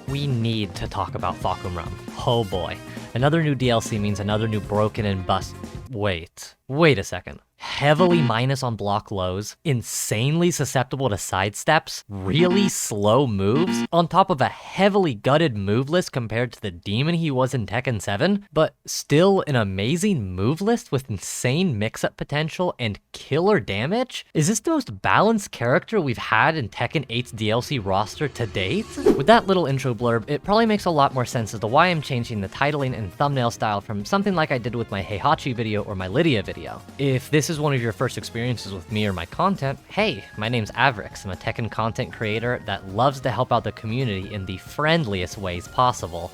we need to talk about Fahkumram. Oh boy. Another new DLC means another new broken and bust. Wait a second. Heavily minus on block lows, insanely susceptible to sidesteps, really slow moves, on top of a heavily gutted move list compared to the demon he was in Tekken 7, but still an amazing move list with insane mix-up potential and killer damage? Is this the most balanced character we've had in Tekken 8's DLC roster to date? With that little intro blurb, it probably makes a lot more sense as to why I'm changing the titling and thumbnail style from something like I did with my Heihachi video or my Lydia video. If this is one of your first experiences with me or my content, hey, my name's Avrix. I'm a Tekken content creator that loves to help out the community in the friendliest ways possible.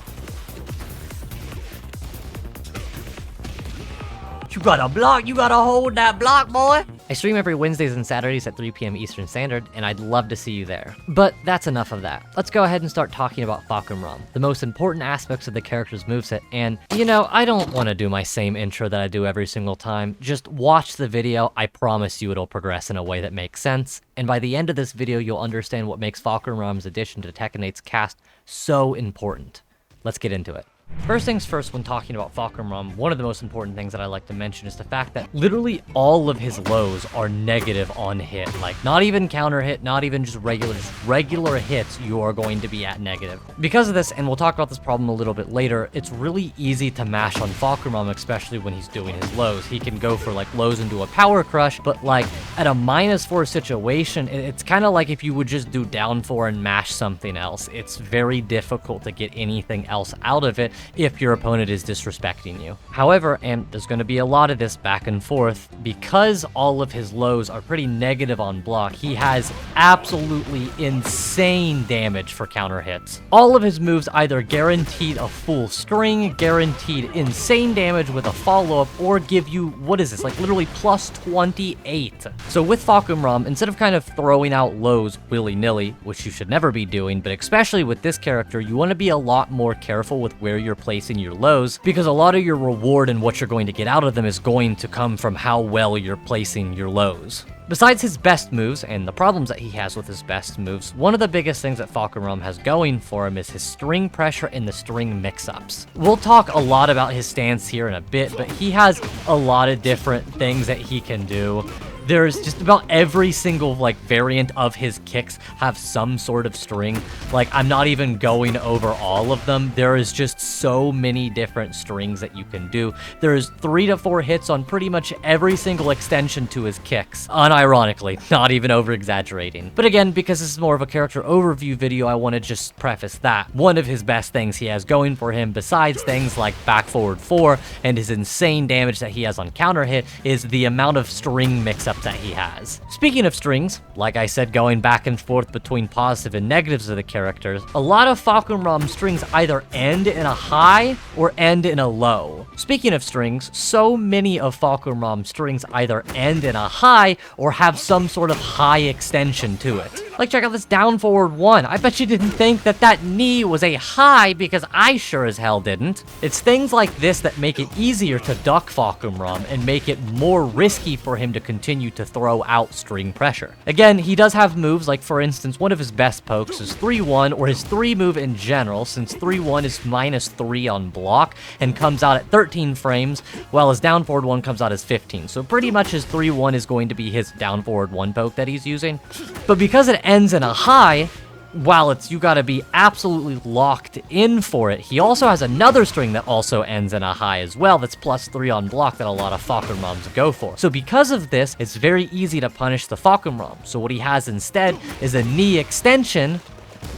You gotta block, you gotta hold that block, boy! I stream every Wednesdays and Saturdays at 3 p.m. Eastern Standard, and I'd love to see you there. But that's enough of that. Let's go ahead and start talking about Fahkumram, the most important aspects of the character's moveset, and, you know, I don't want to do my same intro that I do every single time. Just watch the video, I promise you it'll progress in a way that makes sense, and by the end of this video you'll understand what makes Fahkumram's addition to Tekken 8's cast so important. Let's get into it. First things first, when talking about Fahkumram, one of the most important things that I like to mention is the fact that literally all of his lows are negative on hit. Like, not even counter hit, not even just regular hits, you are going to be at negative. Because of this, and we'll talk about this problem a little bit later, it's really easy to mash on Fahkumram, especially when he's doing his lows. He can go for like lows into a power crush, but like at a -4 situation, it's kind of like if you would just do down 4 and mash something else. It's very difficult to get anything else out of it if your opponent is disrespecting you. However, and there's going to be a lot of this back and forth, because all of his lows are pretty negative on block, he has absolutely insane damage for counter hits. All of his moves either guaranteed a full string, guaranteed insane damage with a follow-up, or give you, what is this, like literally plus 28. So with Fahkumram, instead of kind of throwing out lows willy-nilly, which you should never be doing, but especially with this character, you want to be a lot more careful with where you're placing your lows, because a lot of your reward and what you're going to get out of them is going to come from how well you're placing your lows. Besides his best moves, and the problems that he has with his best moves, one of the biggest things that Fahkumram has going for him is his string pressure and the string mix-ups. We'll talk a lot about his stance here in a bit, but he has a lot of different things that he can do. There's just about every single like variant of his kicks have some sort of string. Like, I'm not even going over all of them. There is just so many different strings that you can do. There's 3 to 4 hits on pretty much every single extension to his kicks. Unironically, not even over exaggerating. But again, because this is more of a character overview video, I want to just preface that one of his best things he has going for him, besides things like back forward 4 and his insane damage that he has on counter hit, is the amount of string mix-up that he has. Speaking of strings, like I said, going back and forth between positive and negatives of the characters, a lot of Fahkumram strings either end in a high or end in a low. Speaking of strings, so many of Fahkumram strings either end in a high or have some sort of high extension to it. Like, check out this down forward 1. I bet you didn't think that that knee was a high, because I sure as hell didn't. It's things like this that make it easier to duck Fahkumram and make it more risky for him to continue to throw out string pressure. Again, he does have moves, like for instance, one of his best pokes is 3-1, or his 3 move in general, since 3-1 is -3 on block and comes out at 13 frames, while his down forward 1 comes out as 15. So pretty much his 3-1 is going to be his down forward 1 poke that he's using. But because it ends in a high, while you gotta be absolutely locked in for it, he also has another string that also ends in a high as well that's +3 on block that a lot of Fahkumrams go for. So because of this, it's very easy to punish the Fahkumram. So what he has instead is a knee extension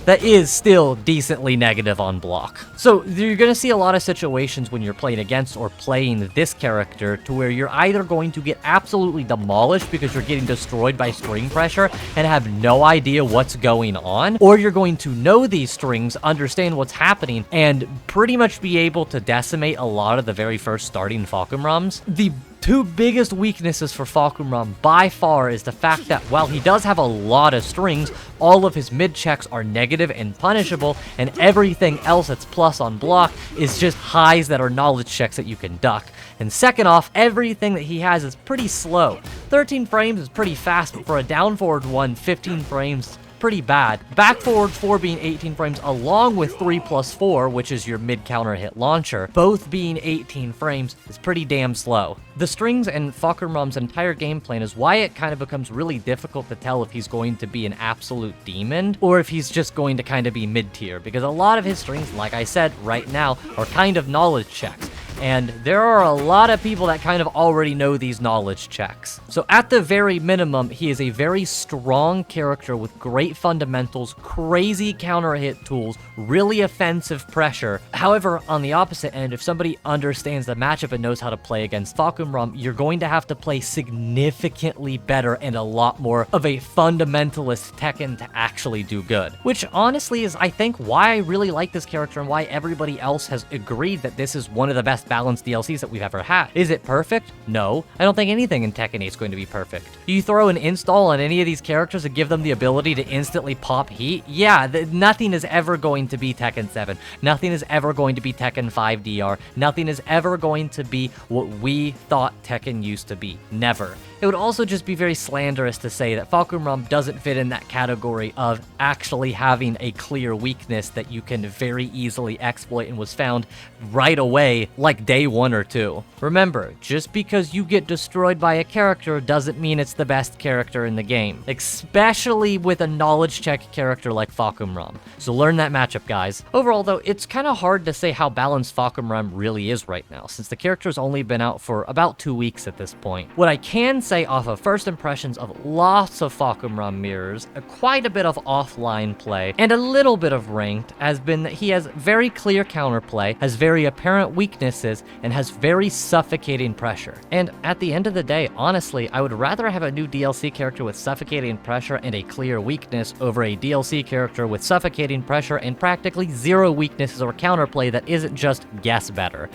that is still decently negative on block. So you're going to see a lot of situations when you're playing against or playing this character to where you're either going to get absolutely demolished because you're getting destroyed by string pressure and have no idea what's going on, or you're going to know these strings, understand what's happening, and pretty much be able to decimate a lot of the very first starting Fahkumrams. The two biggest weaknesses for Fahkumram by far is the fact that while he does have a lot of strings, all of his mid checks are negative and punishable, and everything else that's plus on block is just highs that are knowledge checks that you can duck. And second off, everything that he has is pretty slow. 13 frames is pretty fast, but for a down forward one, 15 frames pretty bad. Back forward 4 being 18 frames along with 3+4, which is your mid counter hit launcher, both being 18 frames is pretty damn slow. The strings and Fahkumram's entire game plan is why it kind of becomes really difficult to tell if he's going to be an absolute demon or if he's just going to kind of be mid-tier, because a lot of his strings, like I said, right now are kind of knowledge checks. And there are a lot of people that kind of already know these knowledge checks. So at the very minimum, he is a very strong character with great fundamentals, crazy counter hit tools, really offensive pressure. However, on the opposite end, if somebody understands the matchup and knows how to play against Fahkumram, you're going to have to play significantly better and a lot more of a fundamentalist Tekken to actually do good. Which honestly is, I think, why I really like this character and why everybody else has agreed that this is one of the best balanced DLCs that we've ever had. Is it perfect? No. I don't think anything in Tekken 8 is going to be perfect. Do you throw an install on any of these characters and give them the ability to instantly pop heat? Yeah, nothing is ever going to be Tekken 7. Nothing is ever going to be Tekken 5 DR. Nothing is ever going to be what we thought Tekken used to be. Never. It would also just be very slanderous to say that Fahkumram doesn't fit in that category of actually having a clear weakness that you can very easily exploit and was found right away, like day 1 or 2. Remember, just because you get destroyed by a character doesn't mean it's the best character in the game, especially with a knowledge check character like Fahkumram. So learn that matchup, guys. Overall though, it's kind of hard to say how balanced Fahkumram really is right now, since the character's only been out for about 2 weeks at this point. What I can say off of first impressions of lots of Fahkumram mirrors, quite a bit of offline play, and a little bit of ranked, has been that he has very clear counterplay, has very apparent weaknesses, and has very suffocating pressure. And at the end of the day, honestly, I would rather have a new DLC character with suffocating pressure and a clear weakness over a DLC character with suffocating pressure and practically zero weaknesses or counterplay that isn't just guess better.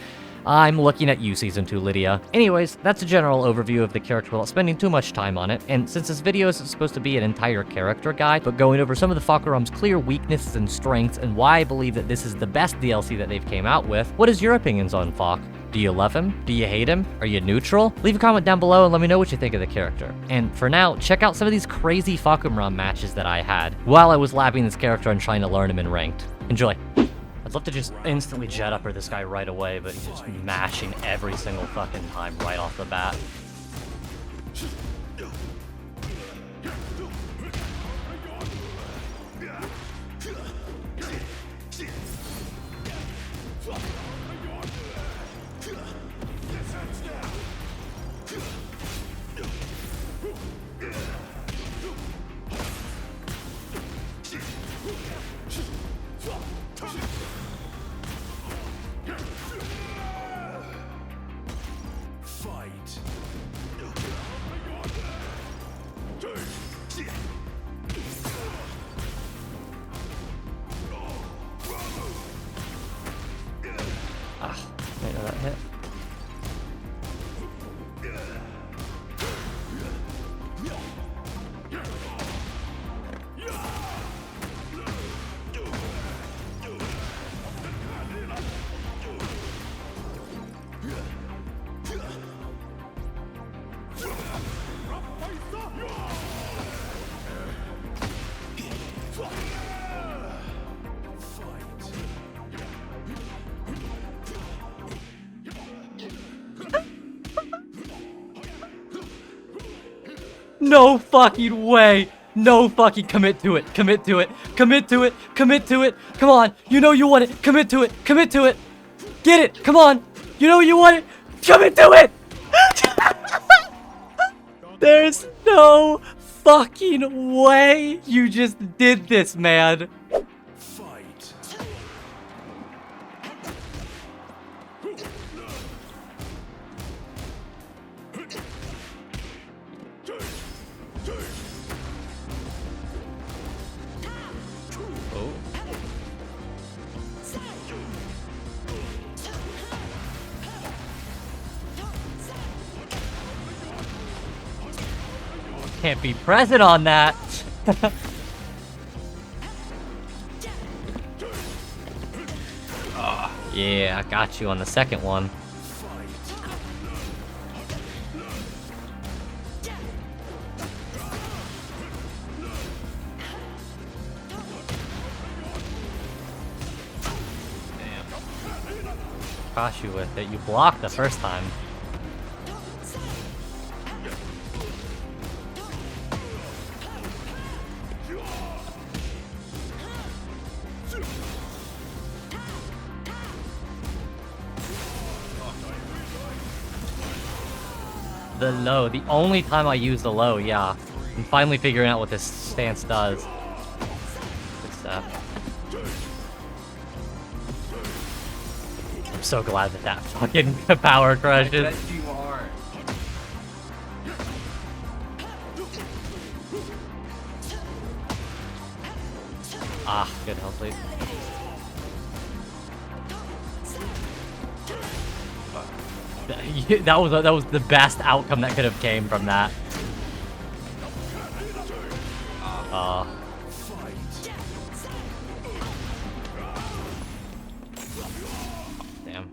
I'm looking at you, Season 2, Lydia. Anyways, that's a general overview of the character without spending too much time on it, and since this video isn't supposed to be an entire character guide, but going over some of the Fahkumram's clear weaknesses and strengths and why I believe that this is the best DLC that they've came out with, what is your opinions on Fahk? Do you love him? Do you hate him? Are you neutral? Leave a comment down below and let me know what you think of the character. And for now, check out some of these crazy Fahkumram matches that I had while I was labbing this character and trying to learn him in ranked. Enjoy. I'd love to just instantly jet upper this guy right away, but he's just mashing every single fucking time right off the bat. Wait, no, that hit. No fucking way! No fucking commit to it! Commit to it! Commit to it! Commit to it! Come on! You know you want it! Commit to it! Commit to it! Get it! Come on! You know you want it! Commit to it! There's no fucking way you just did this, man! Can't be present on that. Oh, yeah, I got you on the second one. cross you with it. You blocked the first time. The low. The only time I use the low, yeah. I'm finally figuring out what this stance does. Good stuff. I'm so glad that that fucking power crushes. I bet you are. Ah, good health lead. That was the best outcome that could have came from that. Damn.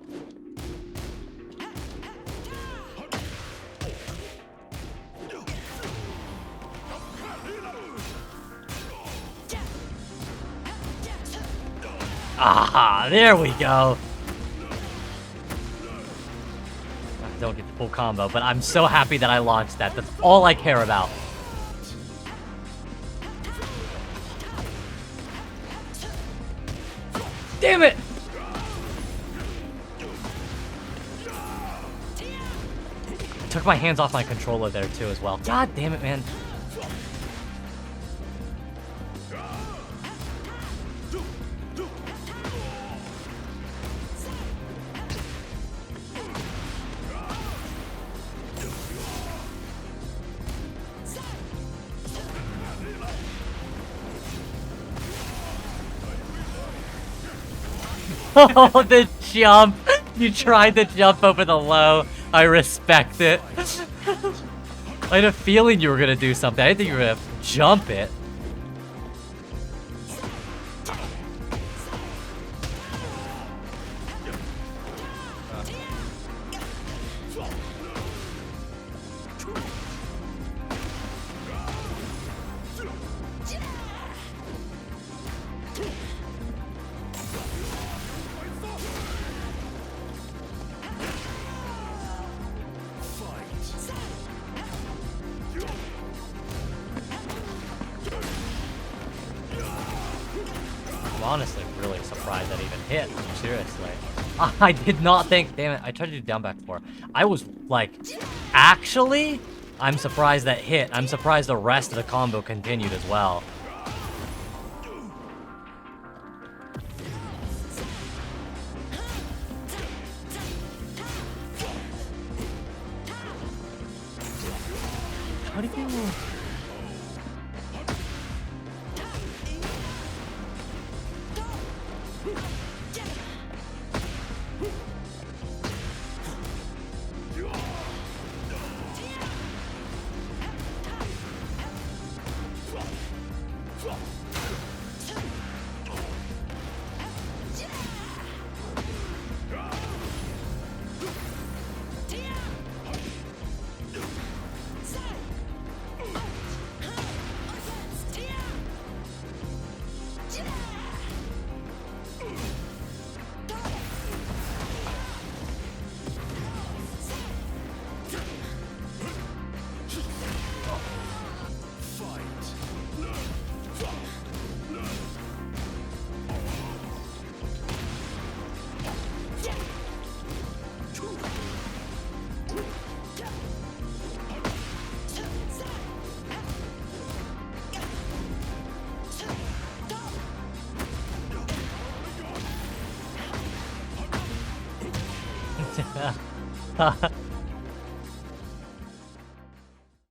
Ah, there we go. I don't get the full combo, but I'm so happy that I launched that. That's all I care about. Damn it! I took my hands off my controller there too as well. God damn it, man. Oh, the jump! You tried to jump over the low. I respect it. I had a feeling you were gonna do something. I didn't think you were gonna jump it. I'm honestly really surprised that even hit. Seriously. I did not think, damn it, I tried to do down back before. I was like, actually, I'm surprised that hit. I'm surprised the rest of the combo continued as well. How do you...